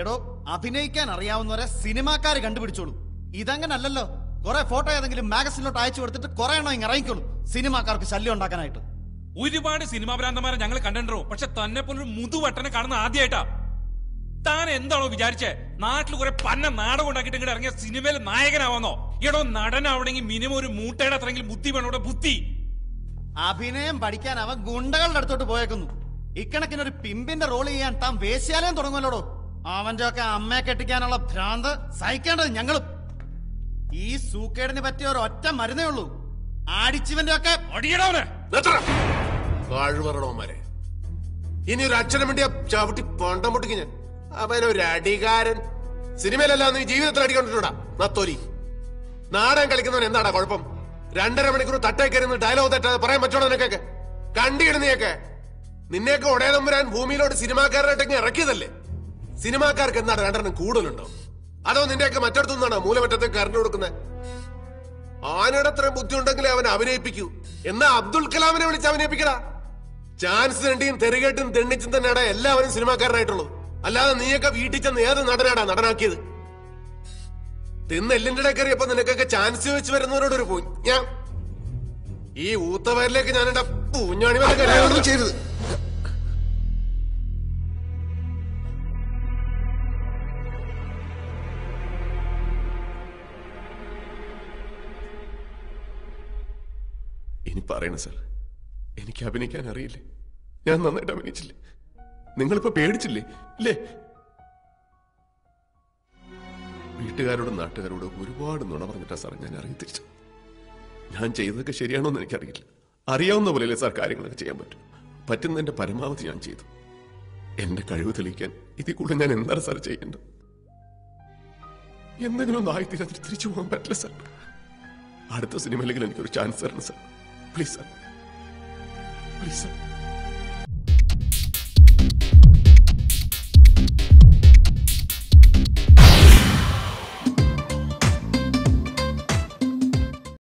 എടോ, അഭിനയിക്കാൻ അറിയാവുന്നവരെ സിനിമാക്കാര് കണ്ടുപിടിച്ചോളൂ. ഇതങ്ങനല്ലല്ലോ. കുറെ ഫോട്ടോ ഏതെങ്കിലും മാഗസിനിലോട്ട് അയച്ചു കൊടുത്തിട്ട് കുറെ എണ്ണം ഇങ്ങനെ ഇറങ്ങിക്കോളൂ സിനിമാക്കാർക്ക് ശല്യം ഉണ്ടാക്കാനായിട്ട്. ഒരുപാട് സിനിമാ ഭ്രാന്തന്മാരെ ഞങ്ങൾ കണ്ടോ, പക്ഷെ തന്നെ പോലൊരു മുതുവട്ടനെ കാണുന്ന ആദ്യമായിട്ടാ. താൻ എന്താണോ വിചാരിച്ചേ? നാട്ടിൽ കുറെ പന്ന നാടകം ഉണ്ടാക്കിയിട്ട് ഇങ്ങോട്ട് ഇറങ്ങിയ സിനിമയിൽ നായകനാവുന്നോ? എടോ, നടനാവണമെങ്കിൽ മിനിമം ഒരു മൂട്ടയുടെ അത്രയെങ്കിലും ബുദ്ധി വേണോടെ. ബുദ്ധി അഭിനയം പഠിക്കാൻ അവൻ ഗുണ്ടകളുടെ അടുത്തോട്ട് പോയേക്കുന്നു. ഇക്കണക്കിനൊരു പിമ്പിന്റെ റോൾ ചെയ്യാൻ താൻ വേശ്യാലയം തുടങ്ങുമല്ലോടോ. അവന്റെ ഒക്കെ അമ്മയെ കെട്ടിക്കാനുള്ള ഭ്രാന്ത് സഹിക്കേണ്ടത് ഞങ്ങളും. ഈ സൂക്കേടിന് പറ്റിയ ഒരു ഒറ്റ മരുന്നേ ഉള്ളൂ. ആടിച്ചിവന്റെ ഒക്കെ കഴിവറണോമാരെ. ഇനി ഒരു അക്ഷരം വേണ്ടിയ ചവിട്ടി പണ്ടം പൊട്ടിക്ക് ഞാൻ. അവനൊരു അടികാരൻ. സിനിമയിലല്ല നീ ജീവിതത്തിൽ അടിക്കൊണ്ടിട്ടുണ്ടാ നത്തോലി. നാടകം കളിക്കുന്നവൻ എന്താടാ കുഴപ്പം? 2.5 മണിക്കൂർ തട്ടേക്കരുന്ന് ഡയലോഗ് തെറ്റാതെ പറയാൻ പറ്റണോ നിനക്കൊക്കെ? കണ്ടിടുന്നീയൊക്കെ നിന്നെയൊക്കെ ഒടേതമ്പുരാൻ ഭൂമിയിലോട്ട് സിനിമാക്കാരനായിട്ടൊക്കെ ഇറക്കിയതല്ലേ? സിനിമാക്കാർക്ക് എന്താണ് 2 കൂടുതലുണ്ടോ? അതോ നിന്റെയൊക്കെ മറ്റടുത്തുനിന്നാണോ മൂലമറ്റത്തേക്ക് കറണ്ട് കൊടുക്കുന്നത്? ആനയുടെ അത്രയും ബുദ്ധി ഉണ്ടെങ്കിലേ അവനെ അഭിനയിപ്പിക്കൂ. എന്നാ അബ്ദുൽ കലാമിനെ വിളിച്ച് അഭിനയിപ്പിക്കടാ. ചാൻസ് തെണ്ടിയും തെരുകേട്ടും തെണ്ണിച്ചും തന്നെയാടാ എല്ലാവരും സിനിമാക്കാരനായിട്ടുള്ളൂ. അല്ലാതെ നീയൊക്കെ വീട്ടിൽ ചെന്ന് ഏത് നടനാടാ നടനാക്കിയത്? തിന്ന് എല്ലിന്റെ ഇടക്കറിയപ്പോ നിനക്കൊക്കെ ചാൻസ് വെച്ച് വരുന്നവരോട് ഒരു പോയി. ഞാൻ ഈ ഊത്തവരിലേക്ക് ഞാൻ എന്റെ പൂഞ്ഞാണി വരെ ചെയ്തത്. ഇനി പറയണ സാർ, എനിക്ക് അഭിനയിക്കാൻ അറിയില്ലേ? ഞാൻ നന്നായിട്ട് അഭിനയിച്ചില്ലേ? നിങ്ങളിപ്പോ പേടിച്ചില്ലേ ഇല്ലേ? വീട്ടുകാരോടും നാട്ടുകാരോടും ഒരുപാട് നുണ പറഞ്ഞിട്ടാ സാർ ഞാൻ ഇറങ്ങി തിരിച്ചു. ഞാൻ ചെയ്തതൊക്കെ ശരിയാണോ എന്ന് എനിക്കറിയില്ല. അറിയാവുന്ന പോലെയല്ലേ സാർ കാര്യങ്ങളൊക്കെ ചെയ്യാൻ പറ്റും. പറ്റുന്നതിന്റെ പരമാവധി ഞാൻ ചെയ്തു. എന്റെ കഴിവ് തെളിയിക്കാൻ ഇതിൽ കൂടെ ഞാൻ എന്താണ് സാർ ചെയ്യേണ്ടത്? എന്തെങ്കിലും ഒന്ന് ആയിത്തീരാൻ തിരിച്ചു പോകാൻ പറ്റില്ല സാർ. അടുത്ത സിനിമയിലെങ്കിലും എനിക്കൊരു ചാൻസ് തരണം sir. Please sir, please sir.